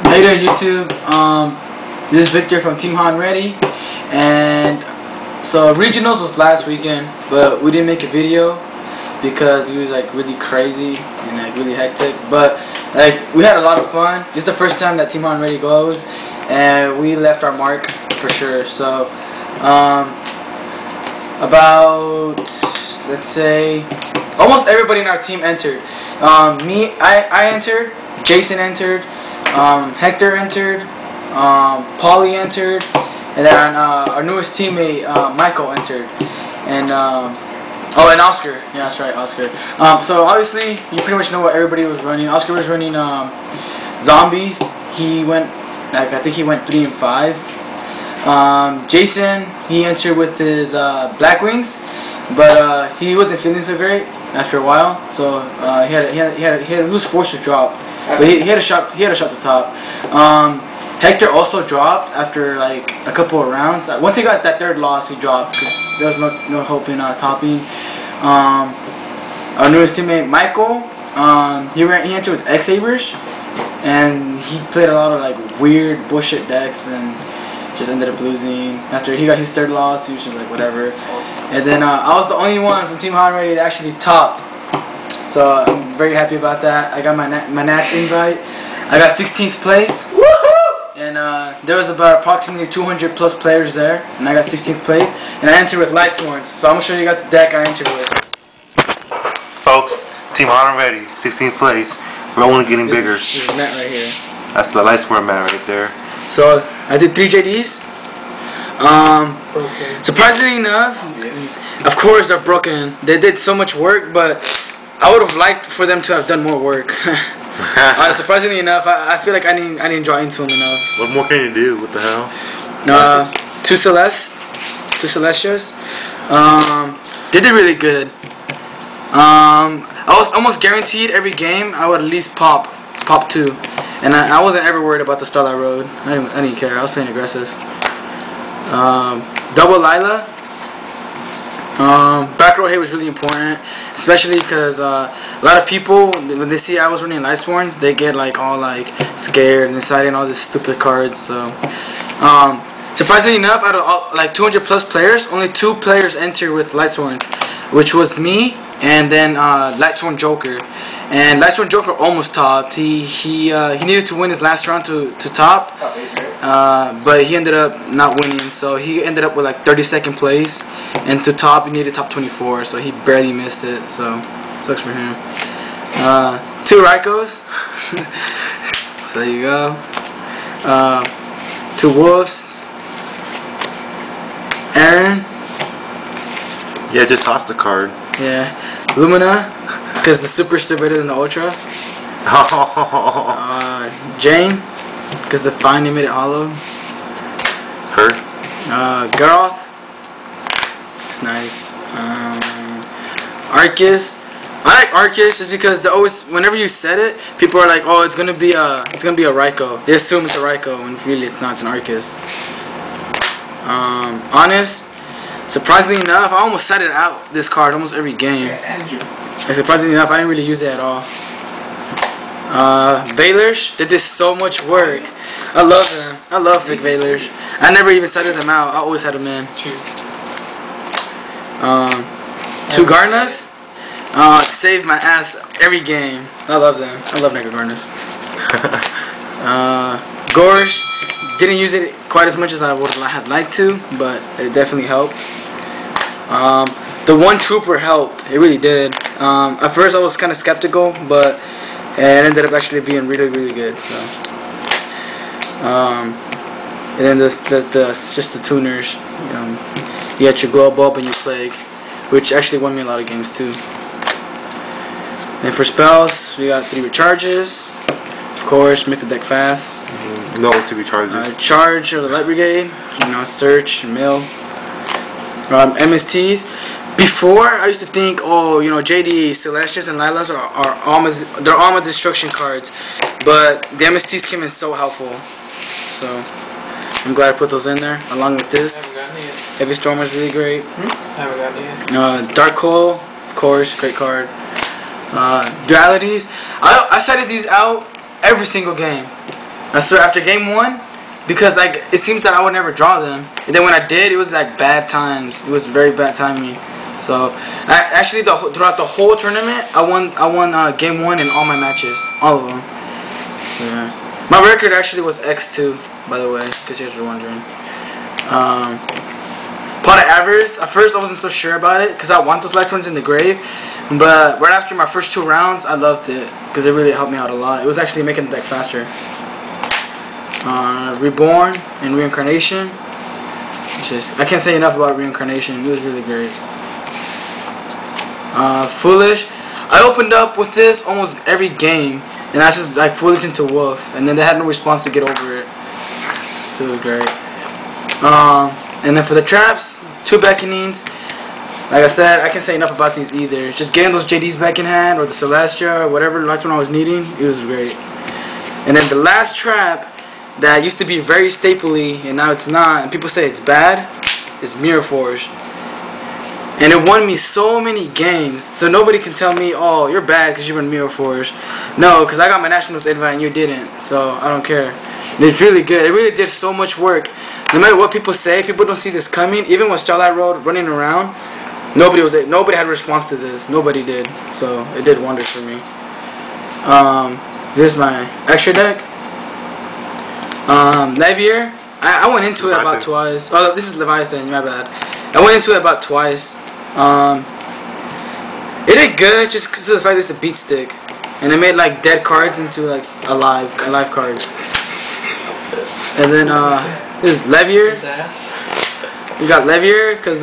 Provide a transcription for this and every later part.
How you doing, YouTube? This is Victor from Team HotNReady, and so regionals was last weekend, but we didn't make a video because it was like really crazy and like really hectic. But like we had a lot of fun. This is the first time that Team HotNReady goes, and we left our mark for sure. So about, let's say, almost everybody in our team entered. I entered. Jason entered. Hector entered. Paulie entered, and then our newest teammate Michael entered, and oh, and Oscar. Yeah, that's right, Oscar. So obviously you pretty much know what everybody was running. Oscar was running zombies. He went, like, I think he went 3 and 5. Jason, he entered with his Black Wings, but he wasn't feeling so great after a while, so he was forced to drop, but he had a shot to top. Hector also dropped after like a couple of rounds. Once he got that third loss, he dropped because there was no hope in topping. Our newest teammate Michael, he entered with X-Sabers, and he played a lot of like weird bullshit decks and just ended up losing. After he got his third loss, he was just like whatever. And then I was the only one from Team HotNReady that actually topped, so I'm very happy about that. I got my Nats invite. I got 16th place. And there was about approximately 200 plus players there, and I got 16th place, and I entered with Lightsworn. So I'm gonna show you guys the deck I entered with. Folks, Team HotNReady, 16th place. We're only getting bigger. This is Matt right here. That's the Lightsworn Matt right there. So I did 3 JDs. Surprisingly enough, of course they're broken. They did so much work, but I would have liked for them to have done more work. Surprisingly enough, I feel like I didn't draw into them enough. What more can you do? What the hell? 2 Celestials. They did really good. I was almost guaranteed every game I would at least pop 2, and I wasn't ever worried about the Starlight Road. I didn't care. I was playing aggressive. Double Lila. Back row hit was really important, especially because a lot of people, when they see I was running Lightsworns, they get like all like scared and deciding all these stupid cards. So surprisingly enough, out of all, like 200 plus players, only 2 players entered with Lightsworns, which was me and then Lightsworn Joker. And Lightsworn Joker almost topped. He needed to win his last round to top, but he ended up not winning. So he ended up with like 32nd place, and to top he needed top 24. So he barely missed it. So sucks for him. 2 Raikos. So there you go. 2 Wolves. Aaron. Yeah, just toss the card. Yeah. Lumina, because the Super's still better than the Ultra. Jane, because the finally made it hollow. Her. Garroth. It's nice. Arceus. I like Arceus just because they always, whenever you said it, people are like, "Oh, it's gonna be a Raikou." They assume it's a Raikou, and really it's not. It's an Arceus. Honest. Surprisingly enough, I almost set it out this card almost every game. And surprisingly enough, I didn't really use it at all. Veilers, they did so much work. I love them. I love fake Veilers. I never even setted them out. I always had them in. 2 Garnas. Saved my ass every game. I love them. I love Mega Garnas. Gorge. Didn't use it quite as much as I would have liked to, but it definitely helped. The 1 Trooper helped. It really did. At first I was kind of skeptical, but it ended up actually being really, really good. So, and then just the tuners. You had your Glow Bulb and your Plague, which actually won me a lot of games too. And for spells, we got 3 recharges. Of course, make the deck fast. No to be charges. Charge of the Light Brigade, search, mill. MSTs. Before, I used to think, oh, JD, Celestials, and Lilas are they're Armor Destruction cards, but the MSTs came in so helpful. So I'm glad I put those in there along with this. Heavy Storm was really great. Dark Hole, of course, great card. Dualities. I cited these out every single game. I swear, after game 1, because like it seems that I would never draw them, and then when I did, it was like bad times. It was very bad timing. So actually, throughout the whole tournament, I won game 1 in all my matches, all of them. So, yeah. My record actually was X2, by the way, because you guys were wondering. Pot of avarice. At first, I wasn't so sure about it because I want those Lightsworns in the grave. But right after my first 2 rounds, I loved it because it really helped me out a lot. It was actually making the deck faster. Reborn and Reincarnation. I can't say enough about Reincarnation. It was really great. Foolish. I opened up with this almost every game, and I just like Foolish into Wolf, and then they had no response to get over it. So it was great. And then for the traps, 2 Beckonings. Like I said, I can't say enough about these either. Just getting those JDs back in hand, or the Celestia, or whatever Lightsworn I was needing, it was great. And then the last trap that used to be very stapley, and now it's not, and people say it's bad, is Mirror Forge. And it won me so many games, so nobody can tell me, oh, you're bad because you run Mirror Forge. No, because I got my Nationals invite and you didn't, so I don't care. It's really good. It really did so much work. No matter what people say, people don't see this coming. Even when Starlight Road running around, nobody had a response to this. Nobody did. So it did wonders for me. This is my extra deck. Levier. I went into it about twice. Oh, this is Leviathan. My bad. I went into it about twice. It did good just because of the fact that it's a beat stick, and it made like dead cards into like alive cards. And then this is Levier. We got Levier because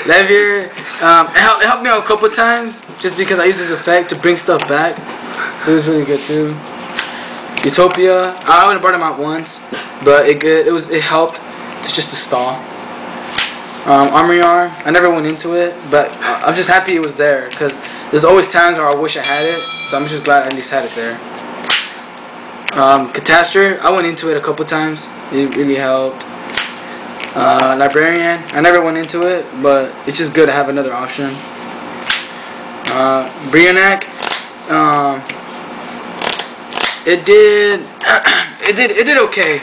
Levier it helped me out a couple times just because I used this effect to bring stuff back, so it was really good too. Utopia. I only brought him out once, but it helped to stall. Armory Arm. I never went into it, but I'm just happy it was there because there's always times where I wish I had it, so I'm just glad I at least had it there. Catastrophe. I went into it a couple times. It really helped. Librarian. I never went into it, but it's just good to have another option. Brionac. It did okay.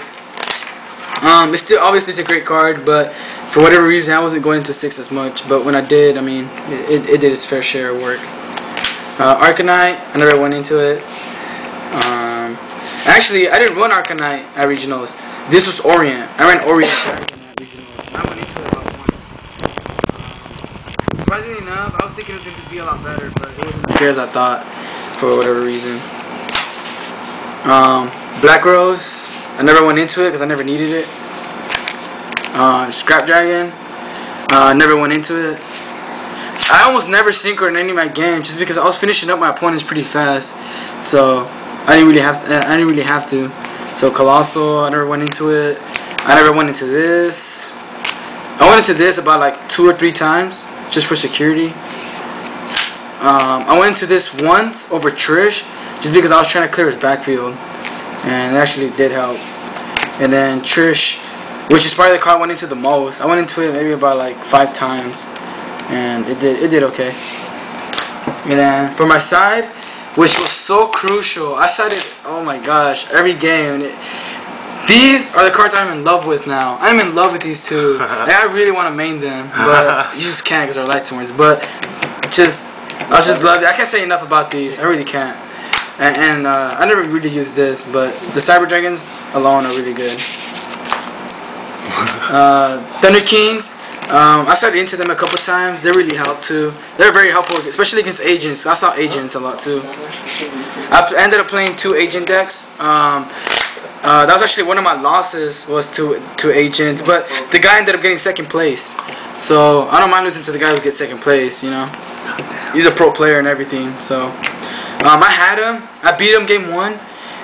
It's still obviously it's a great card, but for whatever reason I wasn't going into 6 as much. But when I did, I mean, it did its fair share of work. Arcanite. I never went into it. Actually, I didn't run Arcanite at regionals. This was Orient. I ran Orient at regionals. I went into it about once. Surprisingly enough, I was thinking it was going to be a lot better, but it wasn't as good as I thought for whatever reason. Black Rose. I never went into it because I never needed it. Scrap Dragon. Never went into it. I almost never synchro in any of my games just because I was finishing up my opponents pretty fast. So I didn't really have to. So Colossal, I never went into it. I never went into this. I went into this about like 2 or 3 times just for security. I went into this once over Trish just because I was trying to clear his backfield, and it actually did help. And then Trish, which is probably the card I went into the most. I went into it maybe about like 5 times, and it did okay. And then for my side, which was so crucial, I sided, oh my gosh, every game. These are the cards I'm in love with now. I'm in love with these 2. Like, I really want to main them, but you just can't because they're Lightsworns. But I just love it. I can't say enough about these. I really can't. And I never really used this, but the Cyber Dragons alone are really good. Thunder Kings. I started into them a couple times. They really help too. They're very helpful, especially against agents. I saw agents a lot too. I ended up playing 2 agent decks. That was actually one of my losses was to agents, but the guy ended up getting 2nd place. So I don't mind losing to the guy who gets 2nd place. You know, he's a pro player and everything. So I had him. I beat him game 1.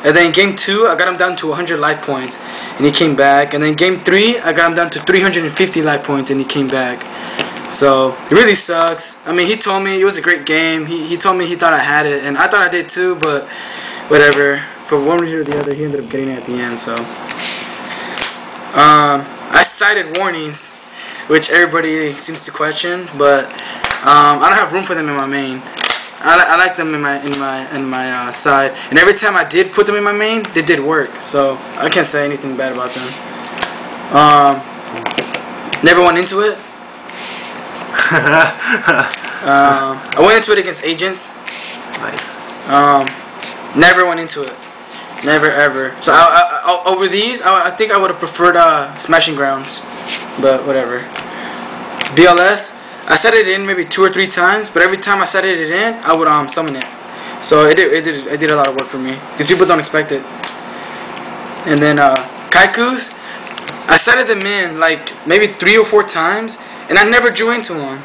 And then game 2, I got him down to 100 life points, and he came back. And then game 3, I got him down to 350 life points, and he came back. So it really sucks. I mean, he told me it was a great game. He told me he thought I had it, and I thought I did too. But whatever. For one reason or the other, he ended up getting it at the end. So I cited warnings, which everybody seems to question, but I don't have room for them in my main. I like them in my side, and every time I did put them in my main, they did work. So I can't say anything bad about them. Never went into it. I went into it against agents. Nice. Never went into it. Never ever. So over these, I think I would have preferred Smashing Grounds, but whatever. BLS, I set it in maybe 2 or 3 times, but every time I set it in, I would summon it. So it did a lot of work for me because people don't expect it. And then Kaikus, I set them in like maybe 3 or 4 times, and I never drew into them.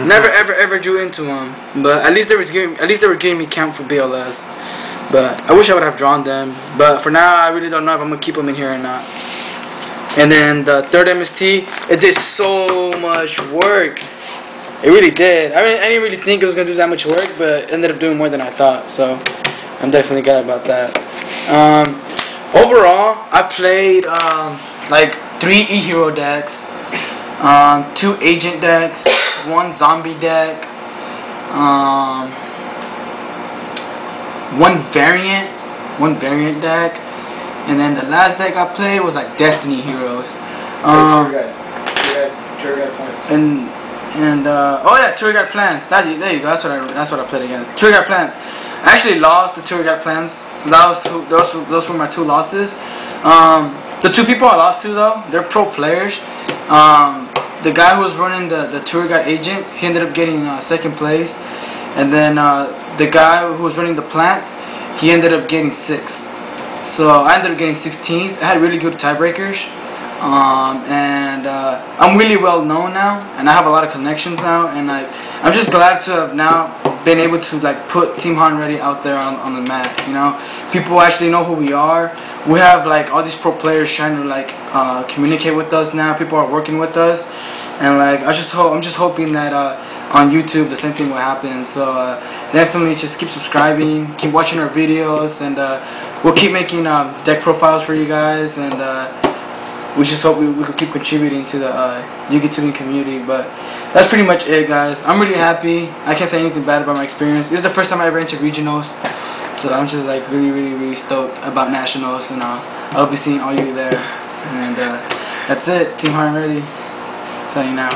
Never ever drew into them. But at least they were giving me count for BLS. But I wish I would have drawn them. But for now, I really don't know if I'm gonna keep them in here or not. And then the third MST, it did so much work. It really did. I didn't really think it was gonna do that much work, but it ended up doing more than I thought. So I'm definitely glad about that. Overall, I played like 3 E-Hero decks, 2 Agent decks, 1 Zombie deck, 1 variant deck, and then the last deck I played was like Destiny Heroes. Tour guide points. And oh yeah, Tour Guide Plans. There you go. That's what I played against. Tour Guide Plans. I actually lost the Tour Guide Plans, so those were my 2 losses. The 2 people I lost to though, they're pro players. The guy who was running the Tour Guide Agents, he ended up getting 2nd place, and then the guy who was running the plants, he ended up getting 6th. So I ended up getting 16th. I had really good tiebreakers. And I'm really well known now, and I have a lot of connections now, and I'm just glad to have now been able to like put Team HotNReady out there on the map. You know, people actually know who we are. We have like all these pro players trying to like communicate with us now. People are working with us, and like I'm just hoping that on YouTube the same thing will happen. So definitely just keep subscribing, keep watching our videos, and we'll keep making deck profiles for you guys, and we just hope we could keep contributing to the Yu-Gi Tuning community. But that's pretty much it, guys. I'm really happy. I can't say anything bad about my experience. This is the first time I ever entered regionals, so I'm just like really stoked about nationals, and I'll be seeing all you there. And that's it. Team HotNReady signing out.